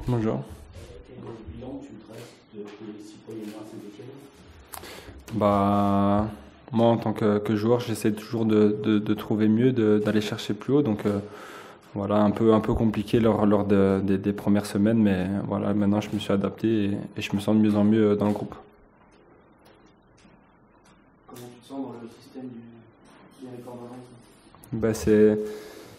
Bonjour. Quel bilan tu dresses de tes 6 premiers mois à Saint-Etienne? Bah, moi, en tant que joueur, j'essaie toujours de trouver mieux, d'aller chercher plus haut. Donc, voilà, un peu compliqué lors des premières semaines. Mais voilà, maintenant, je me suis adapté et je me sens de mieux en mieux dans le groupe. Comment tu te sens dans le système du Eirik Horneland? Bah,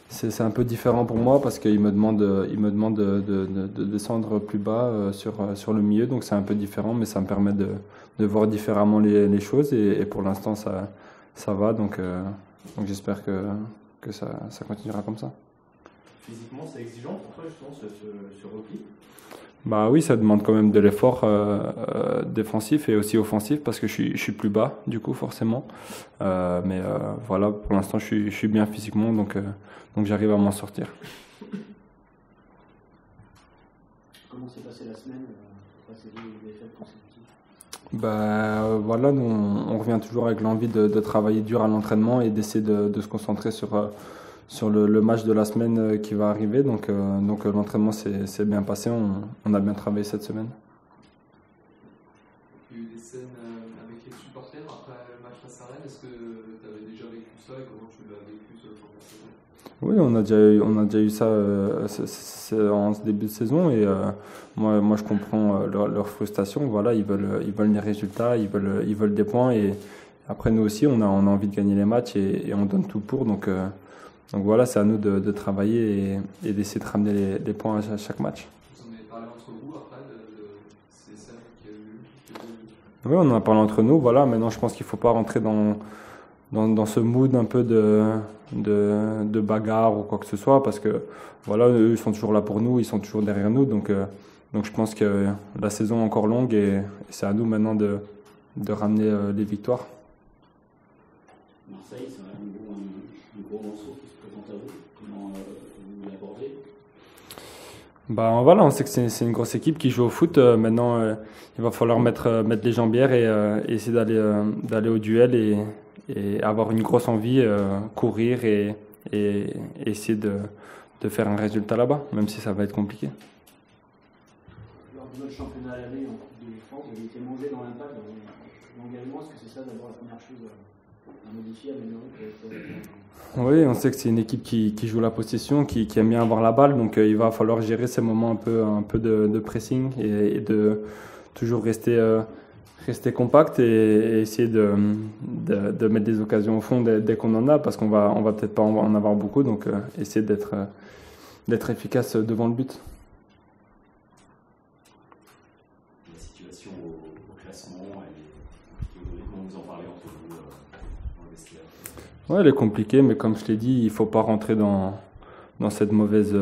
c'est un peu différent pour moi parce qu'il me demande de descendre plus bas sur le milieu. Donc, c'est un peu différent, mais ça me permet de voir différemment les choses. Et pour l'instant, ça va. Donc j'espère que ça continuera comme ça. Physiquement, c'est exigeant pour toi justement ce repli? Bah oui, ça demande quand même de l'effort défensif et aussi offensif parce que je suis plus bas du coup forcément. Mais voilà, pour l'instant je suis bien physiquement donc j'arrive à m'en sortir. Comment s'est passée la semaine après ces deux défaites consécutives? Bah voilà, nous, on revient toujours avec l'envie de travailler dur à l'entraînement et d'essayer de se concentrer sur le match de la semaine qui va arriver. Donc l'entraînement s'est bien passé, on a bien travaillé cette semaine. Il y a eu des scènes avec les supporters après le match face à Rennes. Est-ce que tu avais déjà vécu ça et comment tu l'as vécu ce saison? Oui, on a déjà eu ça en ce début de saison et moi je comprends leur frustration. Voilà, ils veulent des résultats, ils veulent des points et après nous aussi on a envie de gagner les matchs et on donne tout pour. Donc voilà, c'est à nous de travailler et d'essayer de ramener les points à chaque match. Vous en avez parlé entre vous après de ces scènes qu'il y a eu? Oui, on en a parlé entre nous. Voilà, maintenant je pense qu'il ne faut pas rentrer dans ce mood un peu de bagarre ou quoi que ce soit parce que voilà, eux ils sont toujours là pour nous, ils sont toujours derrière nous. Donc je pense que la saison est encore longue et c'est à nous maintenant de ramener les victoires. Marseille, c'est un gros morceau qui se présente à vous. Comment vous l'abordez? Bah voilà, on sait que c'est une grosse équipe qui joue au foot. Maintenant, il va falloir mettre les jambières et essayer d'aller au duel et avoir une grosse envie, courir et essayer de faire un résultat là-bas, même si ça va être compliqué. Lors de notre championnat à l'année en Coupe de France, vous avez été mangé dans l'impact, dans l'engagement. Est-ce que c'est ça d'abord la première chose à modifier, à améliorer? Oui, on sait que c'est une équipe qui joue la possession, qui aime bien avoir la balle, donc il va falloir gérer ces moments un peu de pressing et de toujours rester compact et essayer de mettre des occasions au fond dès qu'on en a, parce qu'on va peut-être pas en avoir beaucoup, donc essayer d'être efficace devant le but. La situation au classement, comment vous en parlez entre vous dans le vestiaire? Ouais, elle est compliquée, mais comme je l'ai dit, il ne faut pas rentrer dans cette mauvaise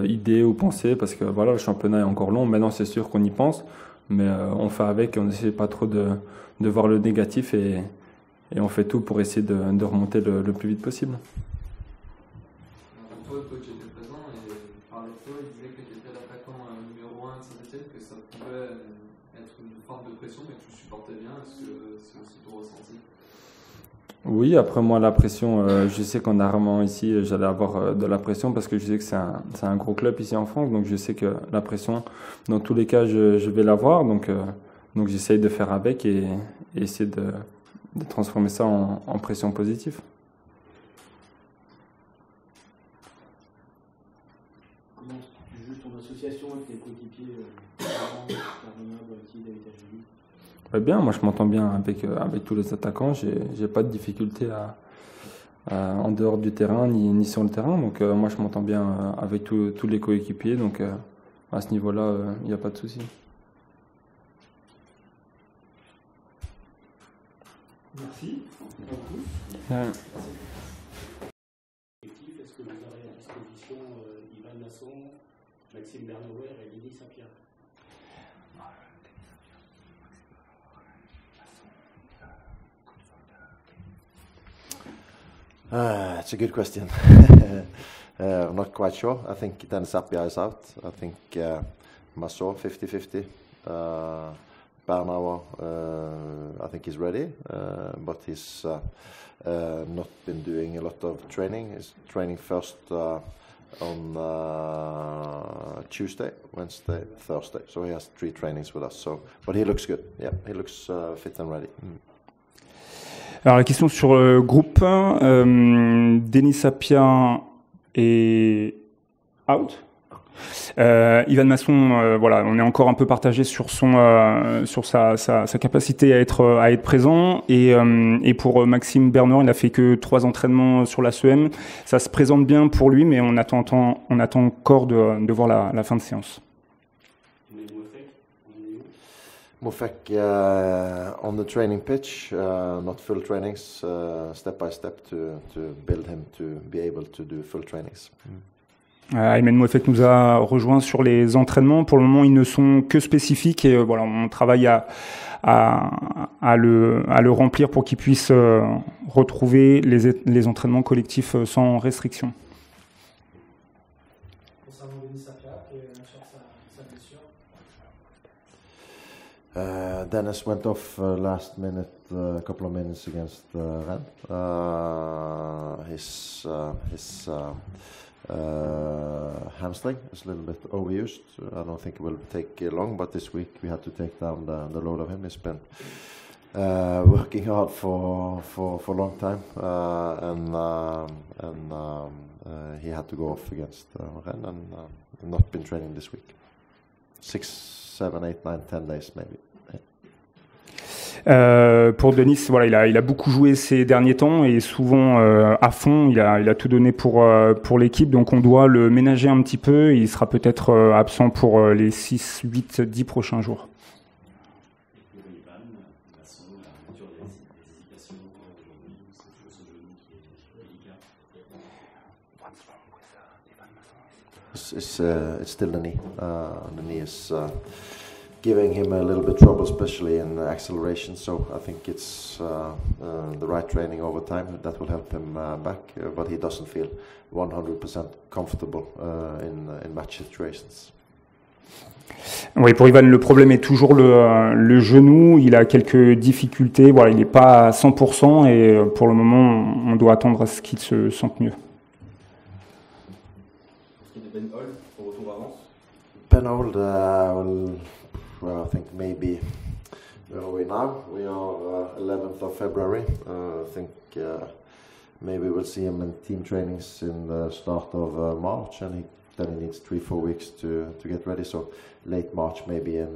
idée ou pensée, parce que voilà, le championnat est encore long. Maintenant, c'est sûr qu'on y pense, mais on fait avec et on n'essaie pas trop de voir le négatif et on fait tout pour essayer de remonter le plus vite possible. Toi, le coach était présent et parlait de toi, il disait que tu étais l'attaquant numéro 1 de Saint-Etienne, que ça pouvait être une forme de pression, mais que tu supportais bien. Est-ce que c'est aussi ton ressenti? Oui, après moi la pression, je sais qu'en Armand ici, j'allais avoir de la pression parce que je sais que c'est un gros club ici en France, donc je sais que la pression, dans tous les cas, je vais l'avoir, donc j'essaye de faire avec et essayer de transformer ça en pression positive. Comment tu juges ton association avec tes coéquipiers Horneland, David Ajeli? Bien, moi je m'entends bien avec tous les attaquants, j'ai pas de difficulté en dehors du terrain ni sur le terrain, donc moi je m'entends bien avec tous les coéquipiers, donc à ce niveau-là, il n'y a pas de souci. Merci. Ouais. Est-ce que vous avez à disposition Ivan Lasson, Maxime Bernouer et Lily Saint-Pierre? It's a good question. I'm not quite sure. I think Dan Sapia is out. I think Massot 50-50. Bernauer, I think he's ready, but he's not been doing a lot of training. He's training first on Tuesday, Wednesday, Thursday. So he has 3 trainings with us. So, but he looks good. Yeah, he looks fit and ready. Alors la question sur le groupe, Denis Sapia est out. Ivan Masson, voilà, on est encore un peu partagé sur sur sa capacité à être présent, et pour Maxime Bernard, il n'a fait que 3 entraînements sur la SEM. Ça se présente bien pour lui, mais on attend encore de voir la fin de séance. Mofek on the training pitch, not full trainings, step by step to build him to be able to do full trainings. Ayman Mouefek nous a rejoint sur les entraînements. Pour le moment, ils ne sont que spécifiques, et voilà, on travaille à le remplir pour qu'il puisse retrouver les entraînements collectifs sans restriction. Concernant Denis Sapia, qui est sur sa blessure. Dennis went off last minute, a couple of minutes against Rennes. His hamstring is a little bit overused. I don't think it will take long, but this week we had to take down the load of him. He's been working hard for a long time, and he had to go off against Rennes and not been training this week. 6, 7, 8, 9, 10 days maybe. Pour Denis, voilà, il a beaucoup joué ces derniers temps et souvent à fond. Il a tout donné pour l'équipe, donc on doit le ménager un petit peu. Il sera peut-être absent pour les 6, 8, 10 prochains jours. It's still the knee. The knee is giving him a little bit trouble, especially in acceleration. So I think it's the right training over time that will help him back. But he doesn't feel 100% comfortable in match situations. Oui, pour Ivan, le problème est toujours le genou. Il a quelques difficultés. Voilà, il n'est pas à 100%, et pour le moment, on doit attendre à ce qu'il se sente mieux. Ben Holt, well, I think maybe where are we now? We are 11th of February. I think maybe we'll see him in team trainings in the start of March, and then he needs 3-4 weeks to get ready. So late March, maybe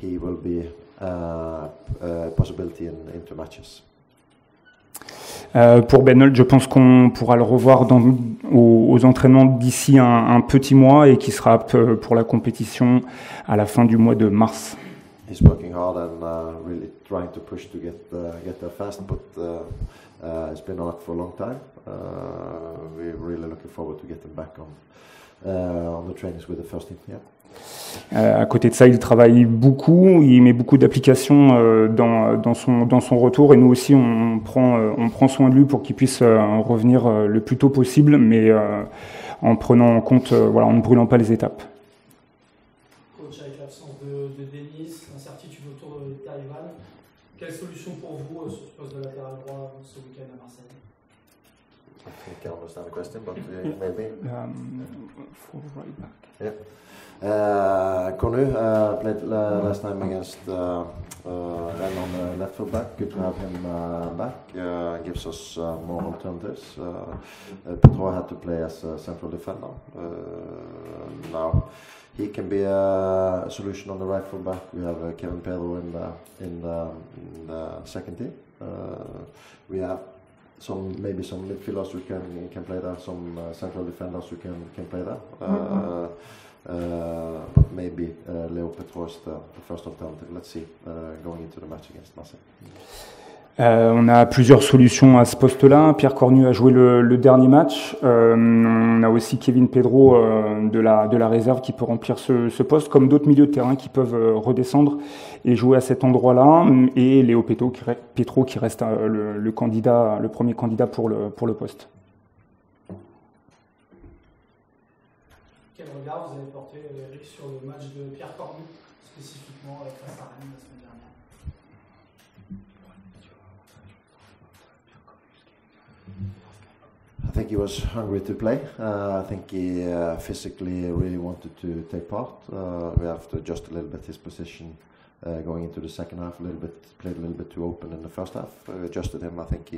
he will be a possibility into matches. Pour Ben Holt, je pense qu'on pourra le revoir aux entraînements d'ici un petit mois, et qui sera apte pour la compétition à la fin du mois de mars. He's working hard and really trying to push to get there fast, but it's been out for a long time. We're really looking forward to getting back on the trainings with the first team. Yeah. À côté de ça, il travaille beaucoup, il met beaucoup d'applications dans son retour, et nous aussi on prend soin de lui pour qu'il puisse revenir le plus tôt possible, mais en prenant en compte, voilà, en ne brûlant pas les étapes. Coach, avec l'absence de Denis, l'incertitude autour de Taïwan, quelle solution pour vous sur ce poste de latéral droit ce week-end à Marseille? I think I understand the question, but maybe. For right back. Yeah. Konu played last time against Rennes on the left full back. Good to have him back. Gives us more alternatives. Petro had to play as a central defender. Now he can be a solution on the right full back. We have Kevin Pedro in the second team. We have maybe some midfielders who can play there, some central defenders who can play there. But maybe Leo Petro is the first alternative. Let's see, going into the match against Marseille. On a plusieurs solutions à ce poste-là. Pierre Cornu a joué le dernier match. On a aussi Kevin Pedro de la réserve qui peut remplir ce poste, comme d'autres milieux de terrain qui peuvent redescendre et jouer à cet endroit-là. Et Léo Petro qui reste le premier candidat pour le poste. Quel regard vous avez porté, Eric, sur le match de Pierre Cornu, spécifiquement face à Rennes la semaine dernière? I think he was hungry to play. I think he physically really wanted to take part. We have to adjust a little bit his position going into the second half. Played a little bit too open in the first half. Adjusted him. I think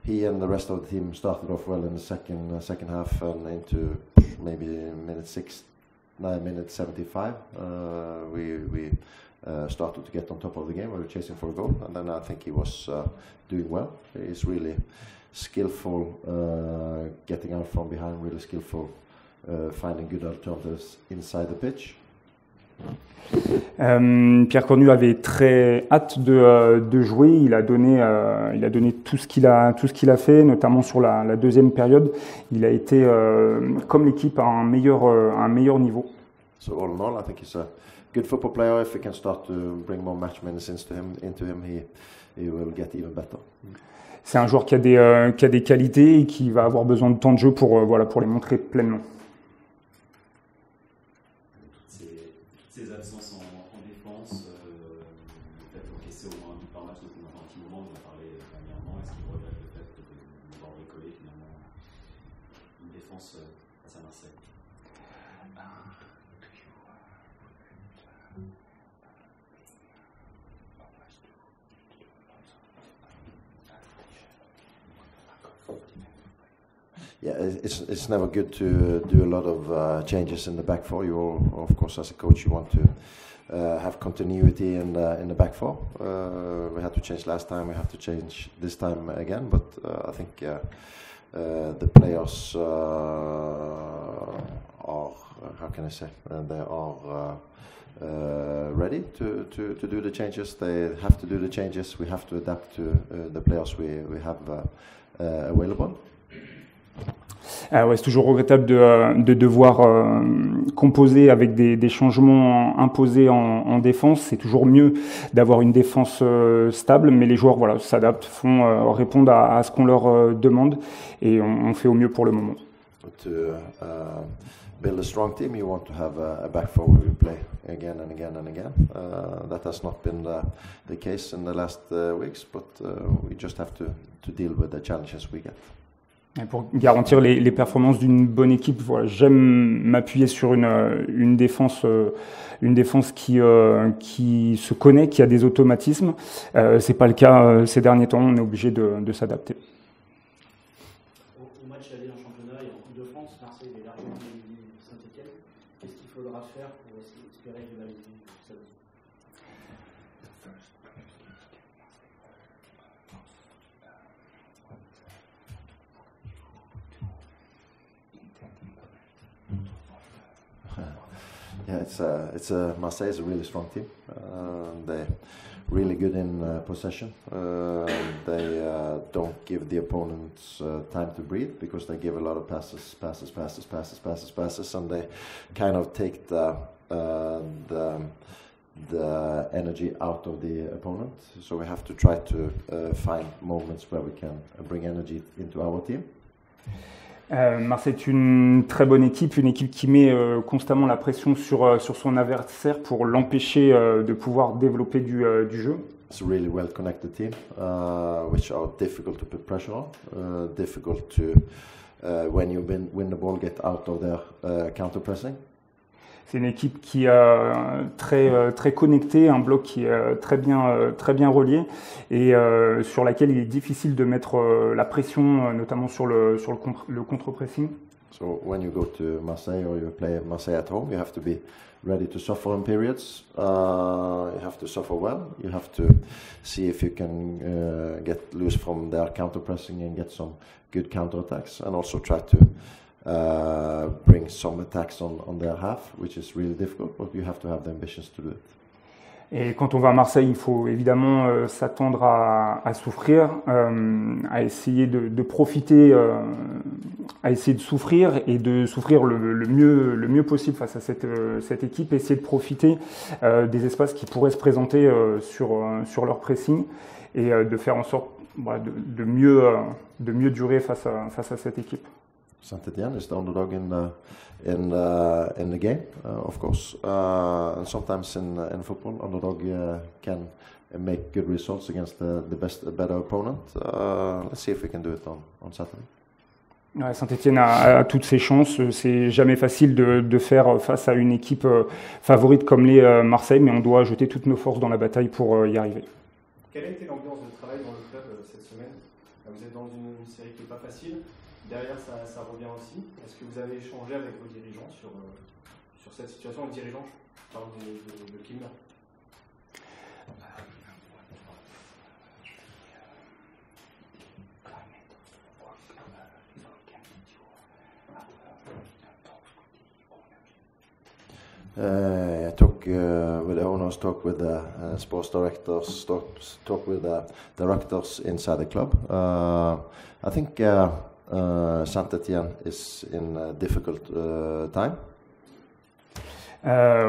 he and the rest of the team started off well in the second half, and into maybe minute 75, we started to get on top of the game. We were chasing for a goal, and then I think he was doing well. He's really skillful, getting out from behind, really skillful, finding good alternatives inside the pitch. Pierre Cornu avait très hâte de jouer. Il a donné tout ce qu'il a fait, notamment sur la deuxième période. Il a été, comme l'équipe, à un meilleur niveau. So all in all, I think he's a good football player. If we can start to bring more match minutes into him, he will get even better. C'est un joueur qui a des qualités et qui va avoir besoin de temps de jeu pour les montrer pleinement. Ces absences en défense, le fait d'encaisser au moins un but par match depuis un petit moment, on en a parlé dernièrement. Est-ce qu'il regrette le fait de devoir bricoler finalement une défense face à Marseille? Yeah, it's never good to do a lot of changes in the back four. You, of course, as a coach, you want to have continuity in the back four. We had to change last time. We have to change this time again. But I think the players are, how can I say, they are ready to do the changes. They have to do the changes. We have to adapt to the players we have available. Ouais, c'est toujours regrettable de devoir composer avec des changements imposés en défense. C'est toujours mieux d'avoir une défense stable, mais les joueurs s'adaptent, répondent à ce qu'on leur demande, et on fait au mieux pour le moment. To build a strong team, you want to have a back four where you play again and again and again. That has not been the case in the last weeks, but we just have to deal with the challenges we get. Et pour garantir les performances d'une bonne équipe, j'aime m'appuyer sur une défense qui se connaît, qui a des automatismes. C'est pas le cas ces derniers temps. On est obligé de s'adapter. Au match aller en championnat et en Coupe de France, Marseille est largement éliminé Saint-Etienne. Qu'est-ce qu'il faudra faire pour espérer rivaliser ça? Yeah, Marseille is a really strong team. They're really good in possession. They don't give the opponents time to breathe, because they give a lot of passes, and they kind of take the energy out of the opponent. So we have to try to find moments where we can bring energy into our team. Marseille est une très bonne équipe, une équipe qui met constamment la pression sur son adversaire pour l'empêcher de pouvoir développer du jeu. It's a really well connected team, which are difficult to put pressure on, difficult to, when you win the ball, get out of their counter-pressing. C'est une équipe qui est très connectée, un bloc qui est très bien relié, et sur laquelle il est difficile de mettre la pression, notamment sur le contre-pressing. So when you go to Marseille or you play Marseille at home, you have to be ready to suffer in periods. You have to suffer well. You have to see if you can get loose from their counter-pressing and get some good counter-attacks, and also try to bring some attacks on their half, which is really difficult, but you have to have the ambitions to do it. Et quand on va à Marseille, il faut évidemment s'attendre à souffrir, à essayer de profiter, à essayer de souffrir, et de souffrir le mieux possible face à cette équipe, essayer de profiter des espaces qui pourraient se présenter sur leur pressing, et de faire en sorte de mieux durer face à cette équipe. Saint-Etienne is the underdog in the game, of course. And sometimes in football, underdog can make good results against the better opponent. Let's see if we can do it on Saturday. Ouais, Saint-Etienne a toutes ses chances. C'est jamais facile de faire face à une équipe favorite comme les Marseille, mais on doit jeter toutes nos forces dans la bataille pour y arriver. Quelle a été l'ambiance de travail dans le club cette semaine? Vous êtes dans une série qui n'est pas facile. Derrière, ça revient aussi. Est-ce que vous avez échangé avec vos dirigeants sur cette situation? Les dirigeants, je parle de Kimmer. I talk with the owners, talk with the sports directors, talk with the directors inside the club. I think Saint-Etienne is in a difficult time.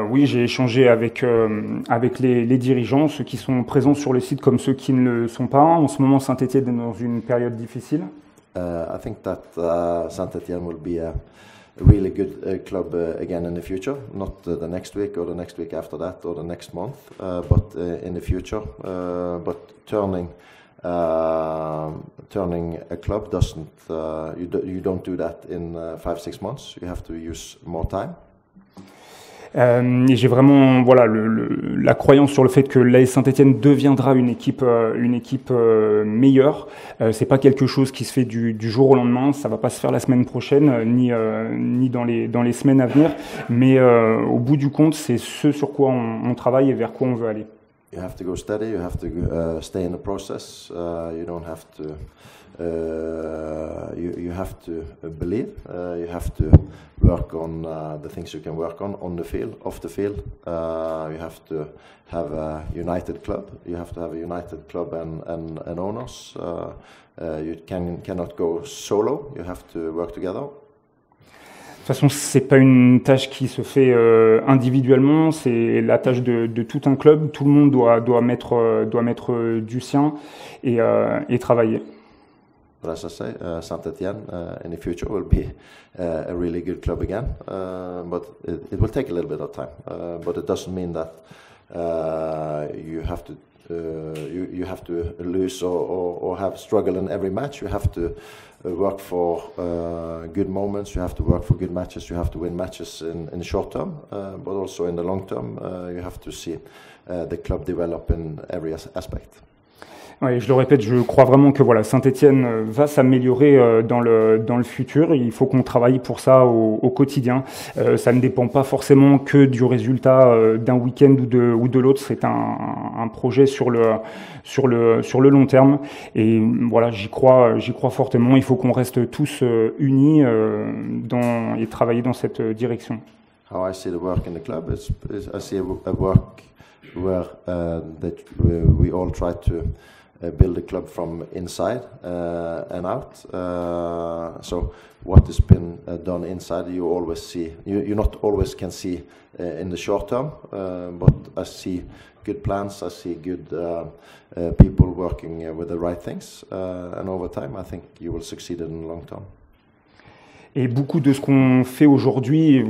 Oui, j'ai échangé avec les dirigeants, ceux qui sont présents sur le site comme ceux qui ne le sont pas. En ce moment, Saint-Etienne est dans une période difficile. I think that Saint-Etienne will be a really good club again in the future, not the next week or the next week after that or the next month, but in the future. But turning a club doesn't, you don't do that in 5-6 months. You have to use more time. Et j'ai vraiment la croyance sur le fait que l'AS Saint-Etienne deviendra une équipe meilleure. C'est pas quelque chose qui se fait du jour au lendemain. Ça va pas se faire la semaine prochaine, ni dans les semaines à venir. Mais au bout du compte, c'est ce sur quoi on travaille et vers quoi on veut aller. You have to go steady. You have to stay in the process. You don't have to. You have to believe. You have to work on the things you can work on the field, off the field. You have to have a united club. You have to have a united club and owners. You cannot go solo. You have to work together. De toute façon, c'est pas une tâche qui se fait individuellement, c'est la tâche de tout un club. Tout le monde doit mettre du sien et travailler. But as I say, Saint-Etienne in the future will be a really good club again. But it will take a little bit of time. But it doesn't mean that you have to lose or have struggle in every match. You have to work for good moments. You have to work for good matches. You have to win matches in the short term, but also in the long term. You have to see the club develop in every aspect. Oui, je le répète, je crois vraiment que Saint-Etienne va s'améliorer dans le futur. Il faut qu'on travaille pour ça au quotidien. Ça ne dépend pas forcément que du résultat d'un week-end ou de l'autre. C'est un projet sur le long terme. Et j'y crois fortement. Il faut qu'on reste tous unis et travailler dans cette direction. How I see the work in the club is I see a work where that we all try to build a club from inside and out. So what has been done inside, you always see. You not always can see in the short term, but I see good plans. I see good people working with the right things, and over time, I think you will succeed in the long term. Et beaucoup de ce qu'on fait aujourd'hui,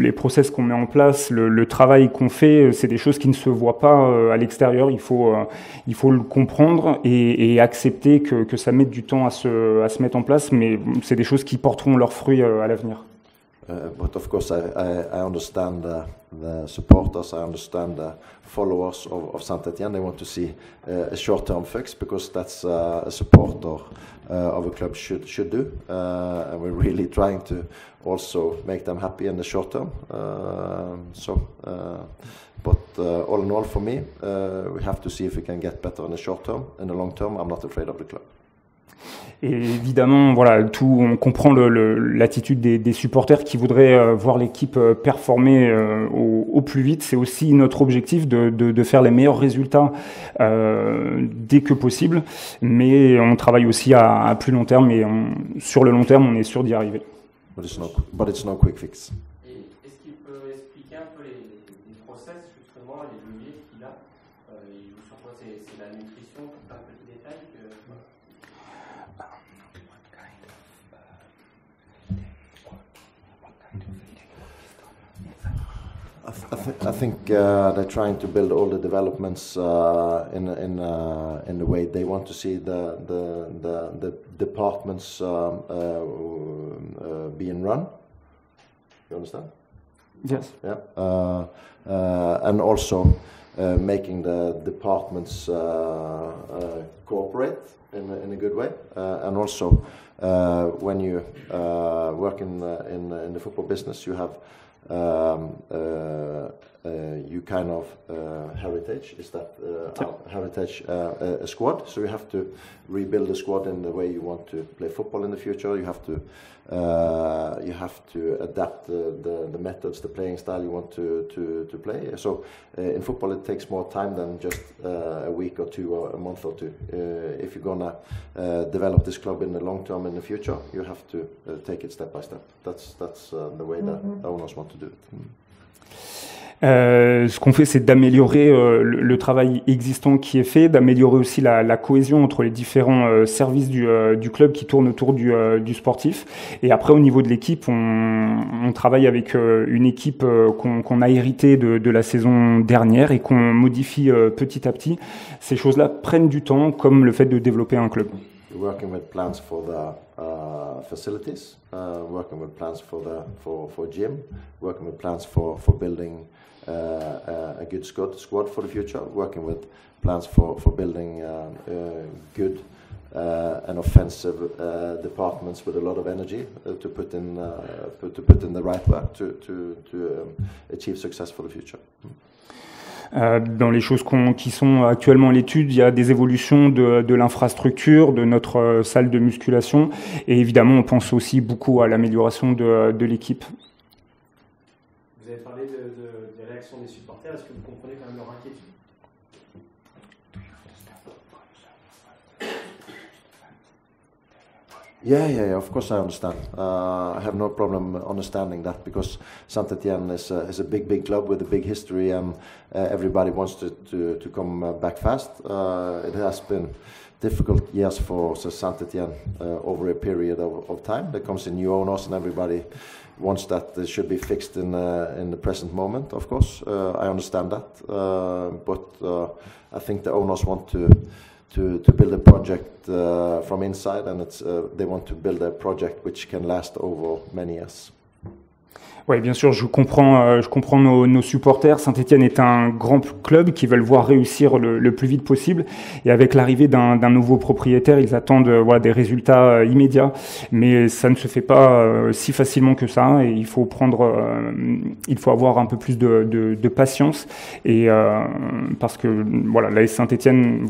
les process qu'on met en place, le travail qu'on fait, c'est des choses qui ne se voient pas à l'extérieur. Il faut le comprendre et accepter que ça mette du temps à se mettre en place, mais c'est des choses qui porteront leurs fruits à l'avenir. But of course, I understand the supporters. I understand the followers of Saint-Etienne. They want to see a short-term fix because that's a supporter of a club should do. And we're really trying to also make them happy in the short term. But all in all, for me, we have to see if we can get better in the short term. In the long term, I'm not afraid of the club. Et évidemment, on comprend l'attitude des supporters qui voudraient voir l'équipe performer au plus vite. C'est aussi notre objectif de faire les meilleurs résultats dès que possible. Mais on travaille aussi à plus long terme et sur le long terme, on est sûr d'y arriver. But it's no quick fix. Et est-ce qu'il peut expliquer un peu les process, justement, les leviers qu'il a sur quoi c'est la nutrition, un petit détail I think they're trying to build all the developments in the way they want to see the departments being run. You understand? Yes. Yeah. And also making the departments cooperate in a good way. And also when you work in the football business, you have you kind of heritage. Is that heritage a squad? So you have to rebuild a squad in the way you want to play football in the future. You have to adapt the methods, the playing style you want to play. So in football it takes more time than just a week or two or a month or two. If you're gonna develop this club in the long term in the future, you have to take it step by step. That's the way the owners want to do it. Ce qu'on fait, c'est d'améliorer le travail existant qui est fait, d'améliorer aussi la cohésion entre les différents services du club qui tournent autour du sportif. Et après, au niveau de l'équipe, on travaille avec une équipe qu'on a héritée de la saison dernière et qu'on modifie petit à petit. Ces choses-là prennent du temps, comme le fait de développer un club. Working with plans for the facilities, working with plans for gym, working with plans for building a good squad for the future, working with plans for building good and offensive departments with a lot of energy to put in the right work to achieve success for the future. Dans les choses qui sont actuellement à l'étude, il y a des évolutions de l'infrastructure, de notre salle de musculation, et évidemment on pense aussi beaucoup à l'amélioration de l'équipe. Vous avez parlé des réactions des supporters, est-ce que vous comprenez quand même leur inquiétude? Yeah, of course I understand. I have no problem understanding that because Saint-Étienne is a big club with a big history and everybody wants to come back fast. It has been difficult years for Saint-Étienne over a period of time. There comes in new owners and everybody wants that it should be fixed in the present moment, of course. I understand that, but I think the owners want to build a project from inside, and they want to build a project which can last over many years. Oui, bien sûr, je comprends nos supporters. Saint-Étienne est un grand club qui veulent voir réussir le plus vite possible. Et avec l'arrivée d'un nouveau propriétaire, ils attendent des résultats immédiats. Mais ça ne se fait pas si facilement que ça. Et il faut avoir un peu plus de patience. Et parce que l'AS Saint-Étienne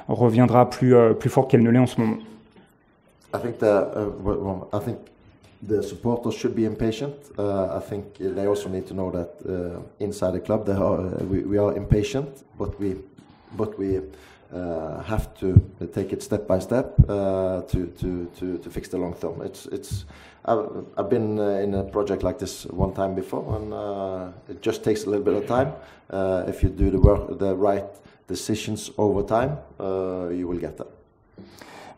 reviendra plus fort qu'elle ne l'est en ce moment. I think the supporters should be impatient. I think they also need to know that inside the club we are impatient, but we have to take it step by step to fix the long term. I've been in a project like this one time before, and it just takes a little bit of time. If you do the right decisions over time, you will get that.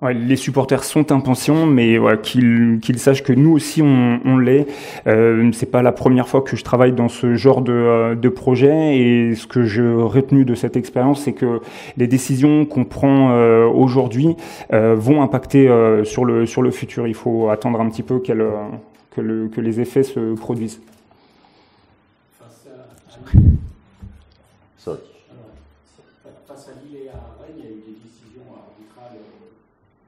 Ouais, les supporters sont impatients, mais qu'ils sachent que nous aussi on l'est. C'est pas la première fois que je travaille dans ce genre de projet, et ce que j'ai retenu de cette expérience, c'est que les décisions qu'on prend aujourd'hui vont impacter sur le futur. Il faut attendre un petit peu que les effets se produisent. Face à Lille et à Rennes, il y a eu des décisions arbitrales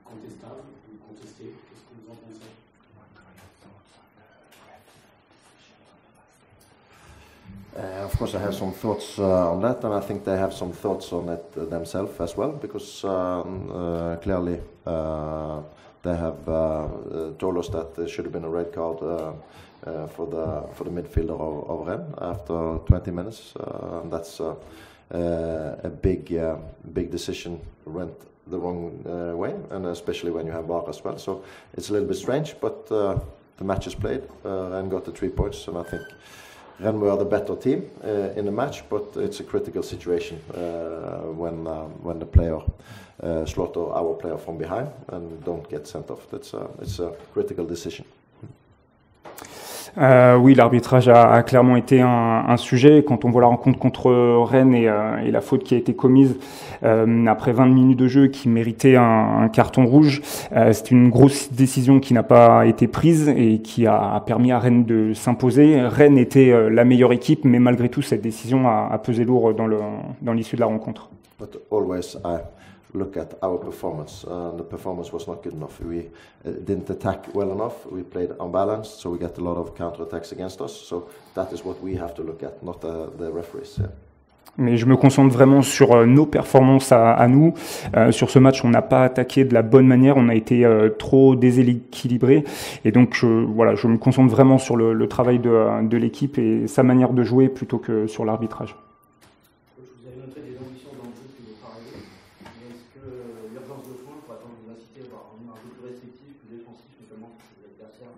contestables ou contestées. Qu'est-ce que vous en pensez? Of course, I have some thoughts on that, and I think they have some thoughts on it themselves as well, because clearly they have told us that there should have been a red card for the midfielder of Rennes after 20 minutes. And that's a big decision went the wrong way, and especially when you have VAR as well. So it's a little bit strange, but the match is played and got the 3 points, and I think Rennes were the better team in the match, but it's a critical situation when the player slaughter our player from behind and don't get sent off. It's a critical decision. Oui, l'arbitrage a clairement été un sujet. Quand on voit la rencontre contre Rennes et la faute qui a été commise après 20 minutes de jeu qui méritait un carton rouge, c'est une grosse décision qui n'a pas été prise et qui a permis à Rennes de s'imposer. Rennes était la meilleure équipe, mais malgré tout, cette décision a pesé lourd dans l'issue de la rencontre. But always I look at our performance. The performance was not good enough. We didn't attack well enough. We played unbalanced, so we get a lot of counter-attacks against us. So that is what we have to look at, not the referees. Yeah. Mais je me concentre vraiment sur nos performances à nous. Sur ce match, on n'a pas attaqué de la bonne manière, on a été trop déséquilibré. Et donc, je me concentre vraiment sur le travail de l'équipe et sa manière de jouer plutôt que sur l'arbitrage. Vous avez montré des ambitions dans le jeu qui vont arriver. Mais est-ce que l'urgence de soins pourrait attendre vous inciter à avoir un jeu plus restrictif, plus défensif, notamment contre des adversaires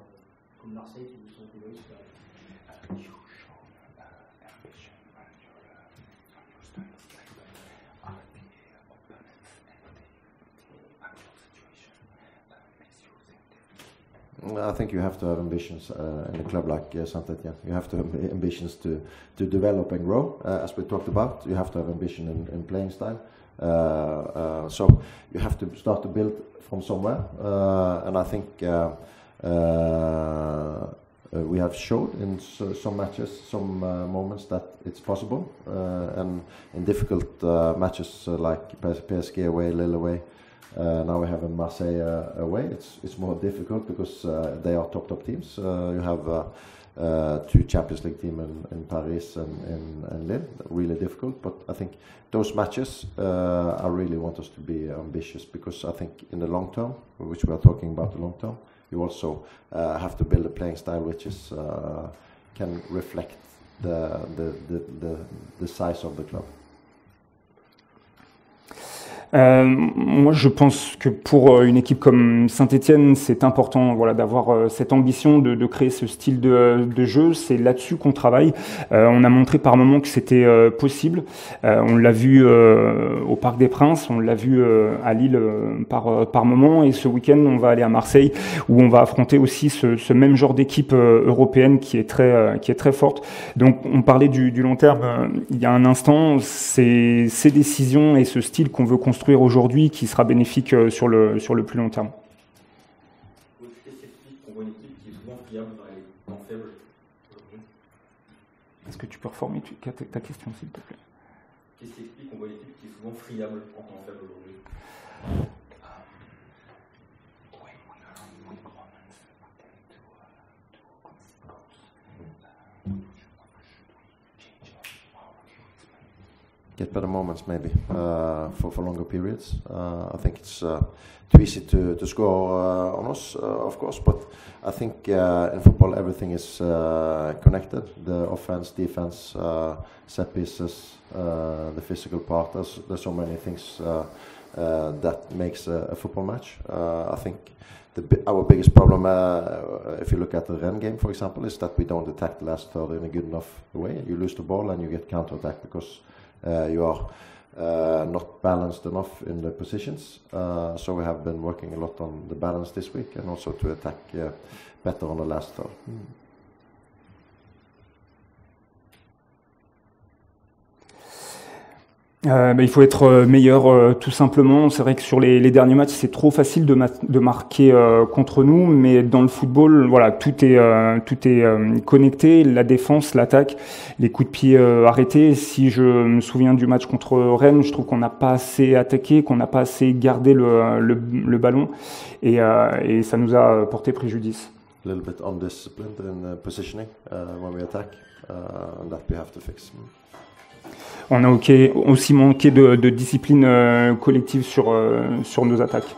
comme Marseille qui vous sont favoris supérieurs? I think you have to have ambitions in a club like Saint-Étienne. You have to have ambitions to develop and grow, as we talked about. You have to have ambition in playing style. So you have to start to build from somewhere. And I think we have showed in some matches, some moments that it's possible. And in difficult matches like PSG away, Lille away, now we have in Marseille away. It's more difficult because they are top teams. You have two Champions League teams in Paris and Lille. Really difficult, but I think those matches I really want us to be ambitious because I think in the long term, which we are talking about the long term, you also have to build a playing style which is can reflect the size of the club. Moi, je pense que pour une équipe comme Saint-Étienne, c'est important, d'avoir cette ambition de créer ce style de jeu. C'est là-dessus qu'on travaille. On a montré par moments que c'était possible. On l'a vu au Parc des Princes, on l'a vu à Lille par moments. Et ce week-end, on va aller à Marseille, où on va affronter aussi ce même genre d'équipe européenne qui est très forte. Donc, on parlait du long terme il y a un instant. C'est ces décisions et ce style qu'on veut construire aujourd'hui qui sera bénéfique sur le plus long terme. Qu'est-ce qui explique qu'on voit une équipe qui est souvent friable dans les temps faibles aujourd'hui? Est-ce que tu peux reformer ta question, s'il te plaît? Qu'est-ce qui explique qu'on voit une équipe qui est souvent friable en temps faible aujourd'hui? Get better moments maybe for longer periods. I think it's too easy to score on us, of course, but I think in football everything is connected. The offense, defense, set pieces, the physical part. There's so many things that makes a football match. I think our biggest problem, if you look at the Rennes game, for example, is that we don't attack the last third in a good enough way. You lose the ball and you get counter-attack because you are not balanced enough in the positions. So we have been working a lot on the balance this week and also to attack better on the last third. Il faut être meilleur tout simplement. C'est vrai que sur les derniers matchs, c'est trop facile de marquer contre nous, mais dans le football, tout est connecté. La défense, l'attaque, les coups de pied arrêtés. Si je me souviens du match contre Rennes, je trouve qu'on n'a pas assez attaqué, qu'on n'a pas assez gardé le ballon, et ça nous a porté préjudice. A little bit undisciplined in positioning when we attack, and that we have to fix. On a aussi manqué de discipline collective sur nos attaques.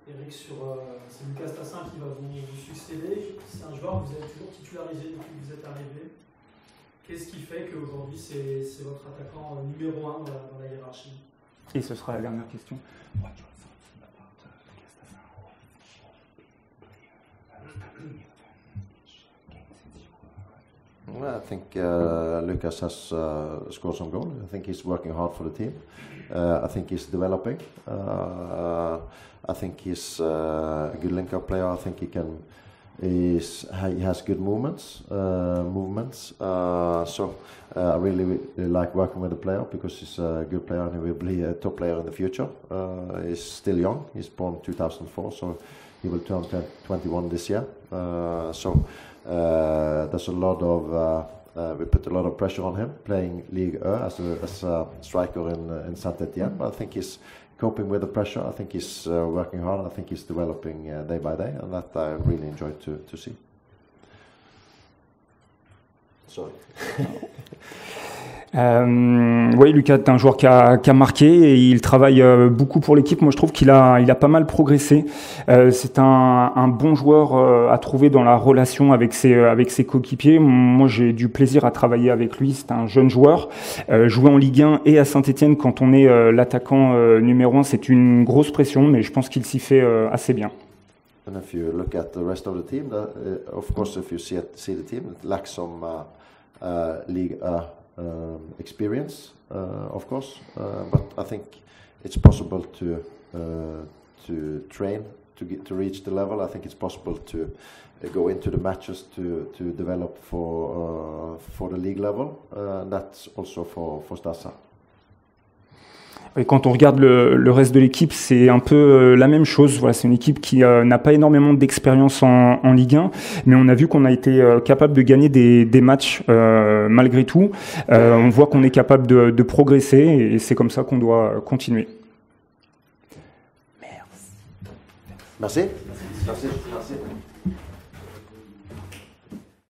Eirik, c'est Lucas Stassin qui va vous succéder. C'est un joueur que vous avez toujours titularisé depuis que vous êtes arrivé. Qu'est-ce qui fait qu'aujourd'hui c'est votre attaquant numéro 1 dans la hiérarchie? Et ce sera la dernière question. I think Lucas has scored some goals. I think he's working hard for the team. I think he's developing. I think he's a good link-up player. I think he has good movements. I really like working with the player because he's a good player and he will be a top player in the future. He's still young. He's born 2004, so he will turn 21 this year. There's a lot of we put a lot of pressure on him playing Ligue 1 as a striker in Saint-Étienne. But I think he's coping with the pressure. I think he's working hard. I think he's developing day by day, and that I really enjoy to see. Sorry. Oui, Lucas est un joueur qui a marqué et il travaille beaucoup pour l'équipe. Moi, je trouve qu'il a pas mal progressé. C'est un bon joueur à trouver dans la relation avec ses coéquipiers. Moi, j'ai du plaisir à travailler avec lui. C'est un jeune joueur. Jouer en Ligue 1 et à Saint-Étienne quand on est l'attaquant numéro 1, c'est une grosse pression, mais je pense qu'il s'y fait assez bien. And if you look at the rest of the team, of course, if you see the team, it lacks some Ligue 1 experience, of course, but I think it's possible to train to reach the level. I think it's possible to go into the matches to develop for the league level. That's also for Stassin. Et quand on regarde le reste de l'équipe, c'est un peu la même chose. Voilà, c'est une équipe qui n'a pas énormément d'expérience en Ligue 1, mais on a vu qu'on a été capable de gagner des matchs malgré tout. On voit qu'on est capable de progresser et c'est comme ça qu'on doit continuer. Merci. Merci. Merci.